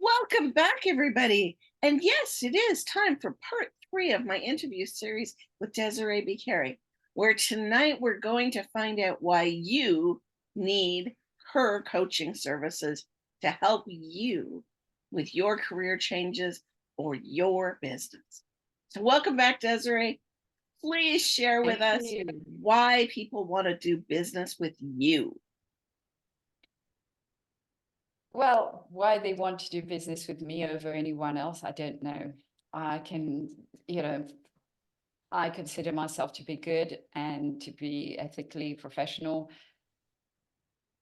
Welcome back, everybody. And yes, it is time for part 3 of my interview series with Desiree Beekharry, where tonight we're going to find out why you need her coaching services to help you with your career changes or your business. So welcome back, Desiree. Please share with Thank us you. why people want to do business with you. Well, why they want to do business with me over anyone else, I don't know. I can, you know, I consider myself to be good and to be ethically professional,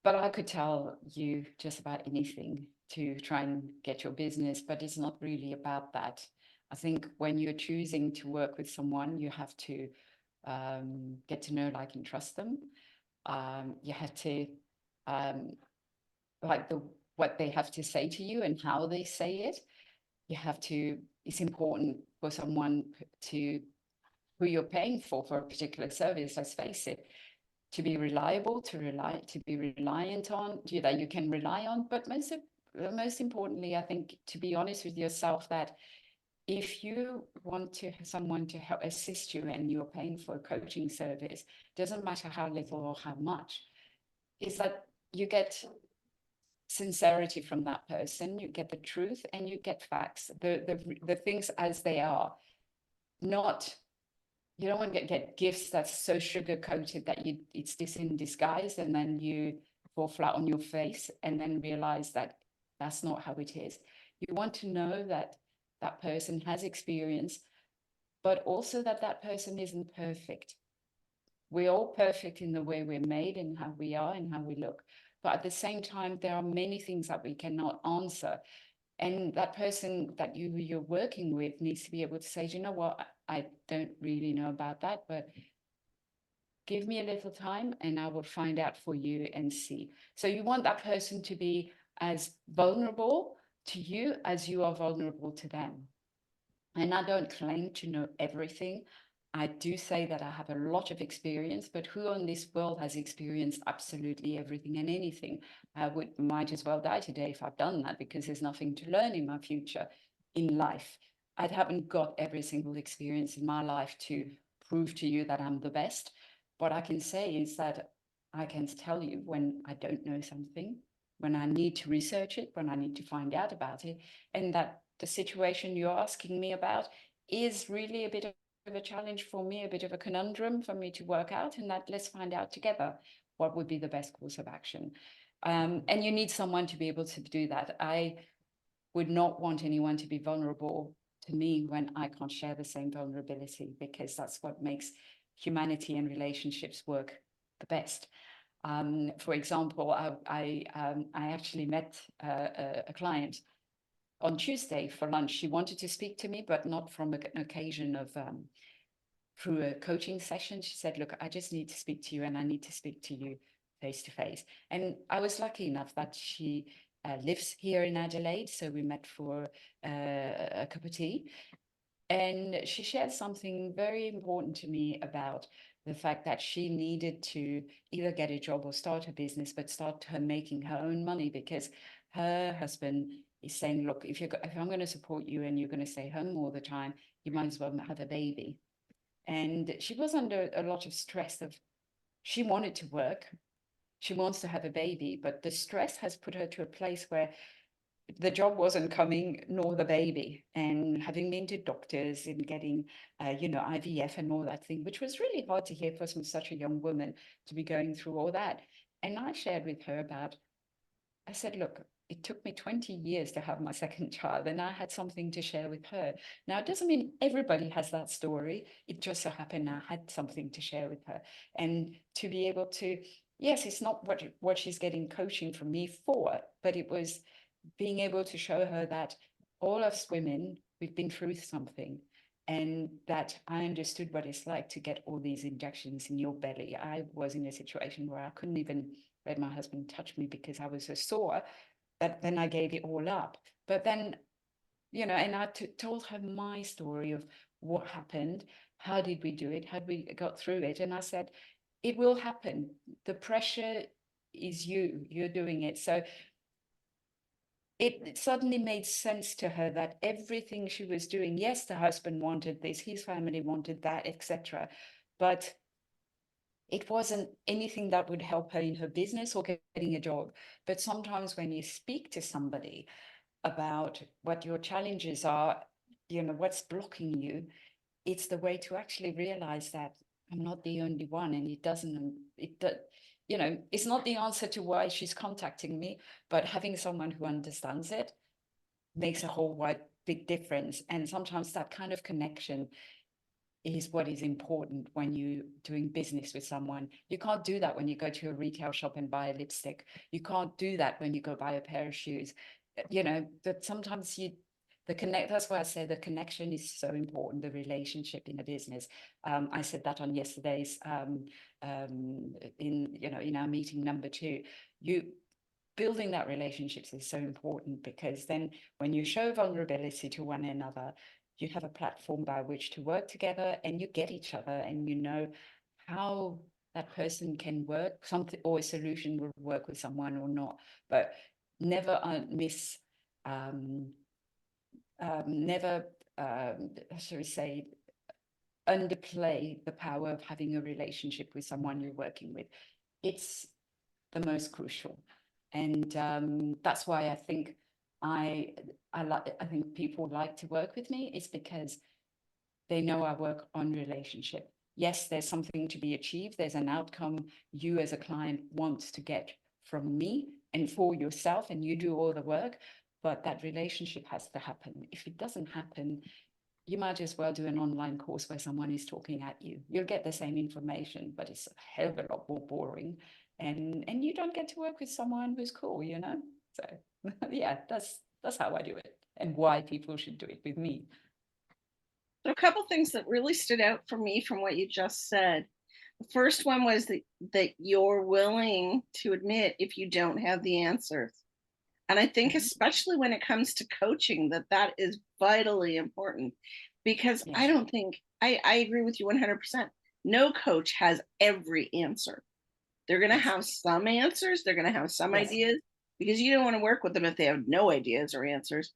but I could tell you just about anything to try and get your business, but it's not really about that. I think when you're choosing to work with someone, you have to get to know, like, and trust them. You have to um, like what they have to say to you and how they say it. You have to, it's important for someone to who you're paying for a particular service, let's face it, to be reliable, to be reliant on, that you can rely on. But most importantly, I think, to be honest with yourself, that if you want to have someone to help assist you and you're paying for a coaching service, doesn't matter how little or how much, is that you get sincerity from that person, you get the truth, and you get facts, the things as they are. Not, you don't want to get gifts that's so sugar coated that it's this in disguise, and then you fall flat on your face and then realize that that's not how it is. You want to know that that person has experience, but also that that person isn't perfect. We're all perfect in the way we're made and how we are and how we look. But at the same time, there are many things that we cannot answer. And that person that you're working with needs to be able to say, you know what, I don't really know about that, but give me a little time and I will find out for you and see. So you want that person to be as vulnerable to you as you are vulnerable to them. And I don't claim to know everything. I do say that I have a lot of experience, but who on this world has experienced absolutely everything and anything? I might as well die today if I've done that, because there's nothing to learn in my future in life. I haven't got every single experience in my life to prove to you that I'm the best. What I can say is that I can tell you when I don't know something, when I need to research it, when I need to find out about it, and that the situation you're asking me about is really a bit of a challenge for me, a bit of a conundrum for me to work out, and that let's find out together what would be the best course of action. And you need someone to be able to do that. I would not want anyone to be vulnerable to me when I can't share the same vulnerability, because that's what makes humanity and relationships work the best. For example, I actually met a client on Tuesday for lunch. She wanted to speak to me, but not from an occasion of through a coaching session. She said, look, I just need to speak to you, and I need to speak to you face to face. And I was lucky enough that she lives here in Adelaide. So we met for a cup of tea. And she shared something very important to me about the fact that she needed to either get a job or start a business, but start her making her own money, because her husband is saying, look, if I'm going to support you and you're going to stay home all the time, you might as well have a baby. And she was under a lot of stress of, she wanted to work, she wants to have a baby, but the stress has put her to a place where the job wasn't coming, nor the baby. And having been to doctors and getting, IVF and all that thing, which was really hard to hear for such a young woman to be going through all that. And I shared with her about, I said, look, it took me 20 years to have my second child, and I had something to share with her. Now, it doesn't mean everybody has that story. It just so happened I had something to share with her. And to be able to, yes, it's not what she's getting coaching from me for, but it was being able to show her that all us women, we've been through something, and that I understood what it's like to get all these injections in your belly. I was in a situation where I couldn't even let my husband touch me because I was so sore that then I gave it all up. But then, and I told her my story of what happened. How did we do it? How did we got through it? And I said, it will happen. The pressure is you're doing it. So it suddenly made sense to her that everything she was doing, yes, the husband wanted this, his family wanted that, etc. But it wasn't anything that would help her in her business or getting a job. But sometimes when you speak to somebody about what your challenges are, what's blocking you, it's the way to actually realize that I'm not the only one, and it's not the answer to why she's contacting me, but having someone who understands it makes a whole wide big difference. And sometimes that kind of connection is what is important when you're doing business with someone. You can't do that when you go to a retail shop and buy a lipstick. You can't do that when you go buy a pair of shoes. That sometimes that's why I say the connection is so important, the relationship in a business. I said that on yesterday's in our meeting number 2. You building that relationships is so important, because then when you show vulnerability to one another, you have a platform by which to work together, and you get each other, and you know how that person can work something, or a solution will work with someone or not. But never never shall we say, underplay the power of having a relationship with someone you're working with. It's the most crucial. And that's why I think I think people like to work with me, is because they know I work on relationship. Yes, there's something to be achieved. There's an outcome you as a client want to get from me and for yourself, and you do all the work, but that relationship has to happen. If it doesn't happen, you might as well do an online course where someone is talking at you. You'll get the same information, but it's a hell of a lot more boring. And you don't get to work with someone who's cool, So yeah, that's how I do it, and why people should do it with me. So a couple things that really stood out for me from what you just said. The first one was that you're willing to admit if you don't have the answers. And I think especially when it comes to coaching, that is vitally important, because I Yes, don't think I agree with you 100%. No coach has every answer. They're going to yes, have some answers, they're going to have some yes, ideas, because you don't want to work with them if they have no ideas or answers.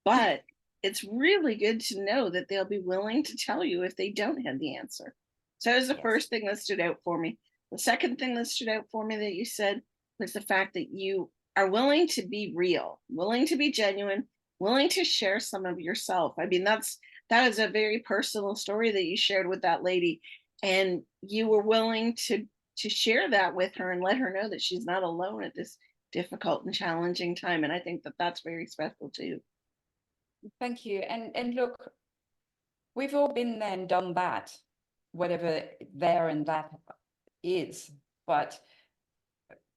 But it's really good to know that they'll be willing to tell you if they don't have the answer. So that was the yes, first thing that stood out for me. The second thing that stood out for me that you said was the fact that you are willing to be real, willing to be genuine, willing to share some of yourself. I mean, that is a very personal story that you shared with that lady, and you were willing to share that with her and let her know that she's not alone at this difficult and challenging time. And I think that that's very special too. thank you. And look, we've all been there and done that, whatever there and that is. But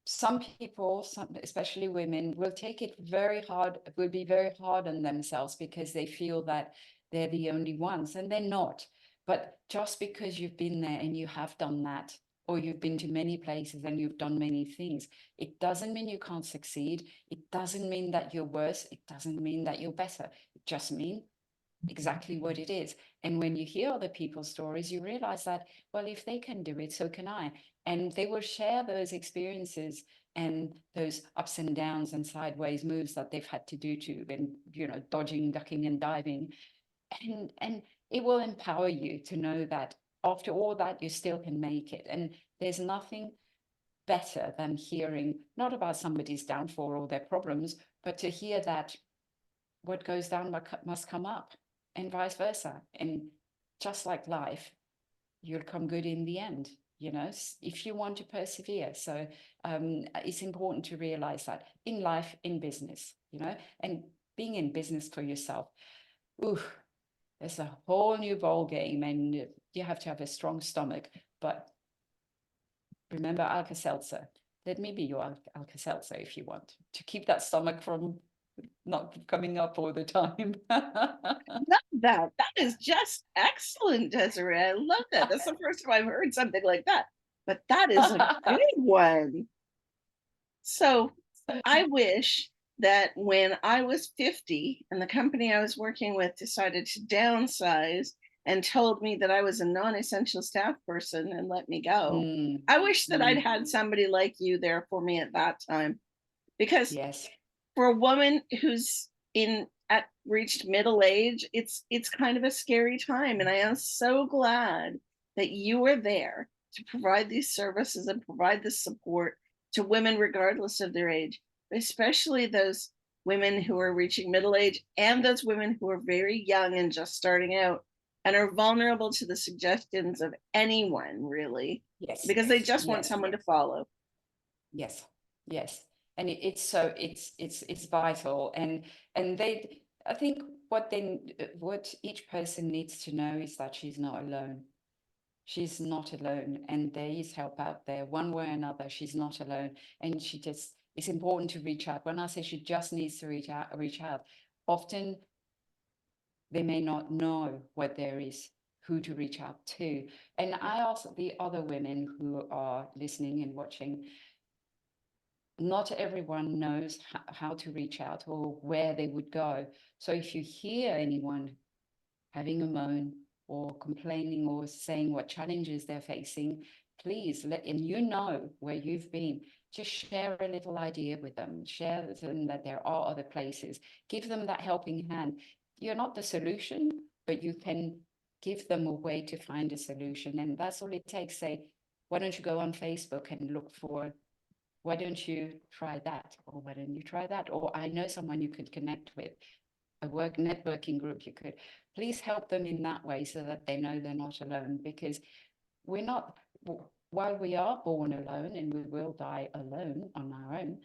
some people, especially women, will take it very hard, will be very hard on themselves, because they feel that they're the only ones, and they're not. But just because you've been there and you have done that, or you've been to many places and you've done many things, it doesn't mean you can't succeed. It doesn't mean that you're worse. It doesn't mean that you're better. It just means exactly what it is. And when you hear other people's stories, you realize that, well, if they can do it, so can I. And they will share those experiences and those ups and downs and sideways moves that they've had to do to, and dodging, ducking, and diving. And it will empower you to know that after all that, you still can make it. And there's nothing better than hearing not about somebody's downfall or their problems, but to hear that what goes down must come up, and vice versa. And just like life, you'll come good in the end, if you want to persevere. So it's important to realize that in life, in business, and being in business for yourself, ooh, there's a whole new ball game, and you have to have a strong stomach. But remember Alka-Seltzer. Let me be your Alka-Seltzer if you want to keep that stomach from not coming up all the time. Love that. That is just excellent, Desiree. I love that. That's the first time I've heard something like that. But that is a good one. So I wish that when I was 50 and the company I was working with decided to downsize and told me that I was a non-essential staff person and let me go, Mm, I wish that I'd mm, had somebody like you there for me at that time, because yes. for a woman who's reached middle age, it's kind of a scary time. And I am so glad that you are there to provide these services and provide this support to women regardless of their age, especially those women who are reaching middle age and those women who are very young and just starting out and are vulnerable to the suggestions of anyone, really, Yes, because they just want yes, someone to follow. yes, yes. And it's so it's vital. And they, I think what each person needs to know is that she's not alone. She's not alone, and there is help out there one way or another. She's not alone, and it's important to reach out. When I say she just needs to reach out, often they may not know what there is, who to reach out to. And I ask the other women who are listening and watching, not everyone knows how to reach out or where they would go. So if you hear anyone having a moan or complaining or saying what challenges they're facing, please and you know where you've been, just share a little idea with them, share with them that there are other places, give them that helping hand. You're not the solution, but you can give them a way to find a solution. And that's all it takes. Say, why don't you go on Facebook and look for, why don't you try that? Or why don't you try that? Or I know someone you could connect with, a networking group you could. Please help them in that way so that they know they're not alone, because we're not, while we are born alone and we will die alone on our own,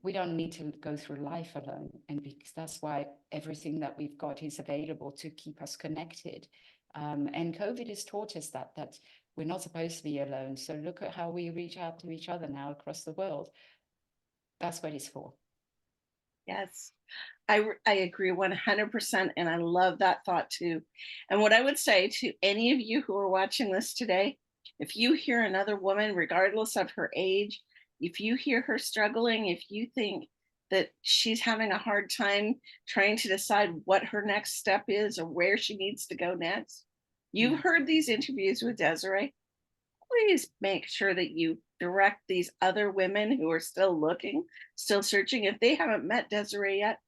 we don't need to go through life alone. And because that's why everything that we've got is available to keep us connected. And COVID has taught us that we're not supposed to be alone. So look at how we reach out to each other now across the world. That's what it's for. Yes, I agree 100%. And I love that thought too. And what I would say to any of you who are watching this today, if you hear another woman, regardless of her age, if you hear her struggling, if you think that she's having a hard time trying to decide what her next step is or where she needs to go next, you've heard these interviews with Desiree. Please make sure that you direct these other women who are still looking, still searching. If they haven't met Desiree yet,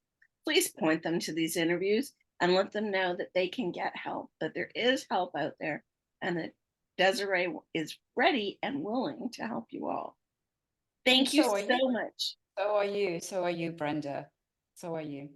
please point them to these interviews and let them know that they can get help, that there is help out there, and that Desiree is ready and willing to help you all. Thank you So are you. so much. So are you. So are you, Brenda. So are you.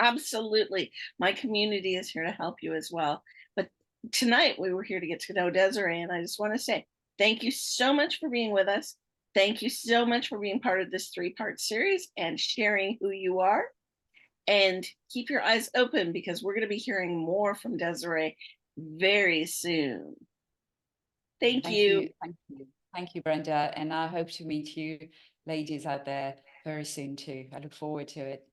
Absolutely. My community is here to help you as well. But tonight we were here to get to know Desiree, and I just want to say thank you so much for being with us. Thank you so much for being part of this 3-part series and sharing who you are. And keep your eyes open because we're going to be hearing more from Desiree very soon. Thank you. Thank you. Thank you, Brenda. And I hope to meet you ladies out there very soon too. I look forward to it.